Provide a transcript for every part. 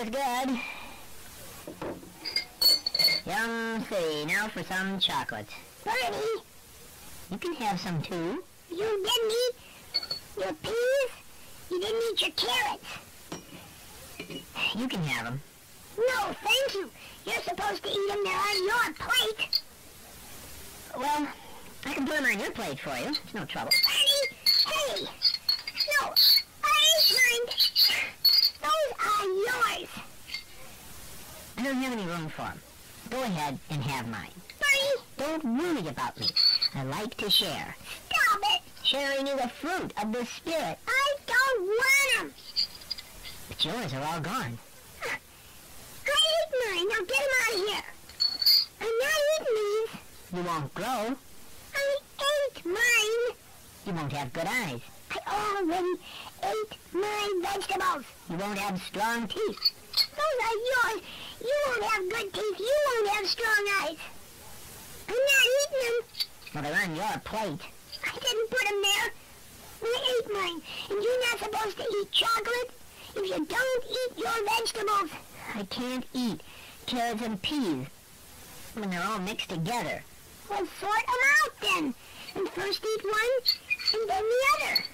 smells good. Yum, see, now for some chocolate. Bernie, You can have some too. you didn't eat your peas? You didn't eat your carrots? You can have them. No, thank you. You're supposed to eat them. They're on your plate. Well, I can put them on your plate for you. It's no trouble. Bernie, hey! No, I ain't mine. Those are yours. I don't have any room for them. Go ahead and have mine. Bernie, Don't worry about me. I like to share. stop it. Sharing is a fruit of the spirit. I don't want them. But yours are all gone. I ate mine. Now get them out of here. I'm not eating these. You won't grow. I ate mine. You won't have good eyes. I already ate my vegetables. You won't have strong teeth. Those are yours. You won't have good teeth. You won't have strong eyes. I'm not eating them. Well, they're on your plate. I didn't put them there. I ate mine. And you're not supposed to eat chocolate if you don't eat your vegetables. I can't eat carrots and peas when they're all mixed together. Well, sort them out then. And first eat one, and then the other.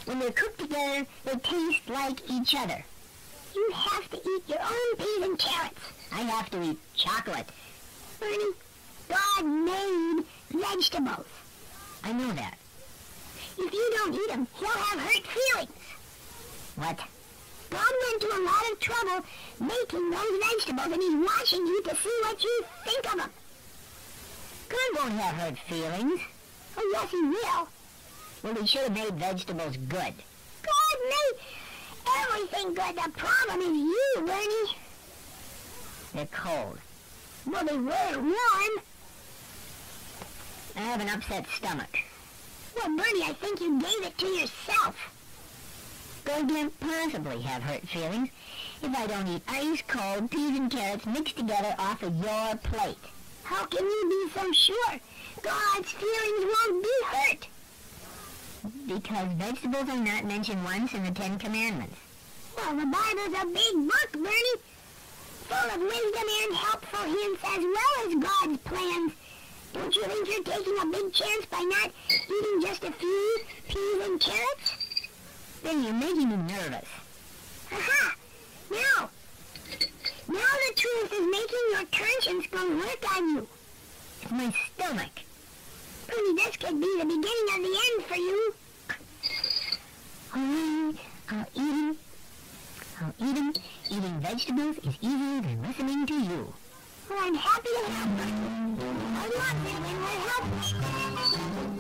When they're cooked together, they taste like each other. You have to eat your own peas and carrots. I have to eat chocolate. Bernie, God made vegetables. I know that. If you don't eat them, he'll have hurt feelings. What? God went to a lot of trouble making those vegetables, and he's watching you to see what you think of them. God won't have hurt feelings. Oh, yes, he will. Well, he should have made vegetables good. God made everything good. The problem is you, Bernie. They're cold. Well, they were warm. I have an upset stomach. Well, Bernie, I think you gave it to yourself. God can't possibly have hurt feelings if I don't eat ice-cold peas and carrots mixed together off of your plate. How can you be so sure? God's feelings won't be hurt. Because vegetables are not mentioned once in the Ten Commandments. Well, the Bible's a big book, Bernie, full of wisdom and helpful hints as well as God's plans. Don't you think you're taking a big chance by not eating just a few peas and carrots? Then you're making me nervous. Aha! Now the truth is making your conscience go work on you. It's my stomach. Bernie, this could be the beginning of the end for you. All right, I'll eat 'em. I'll eat 'em. Eating vegetables is easier than listening to you. Well, I'm happy to help. I love it when we're helping.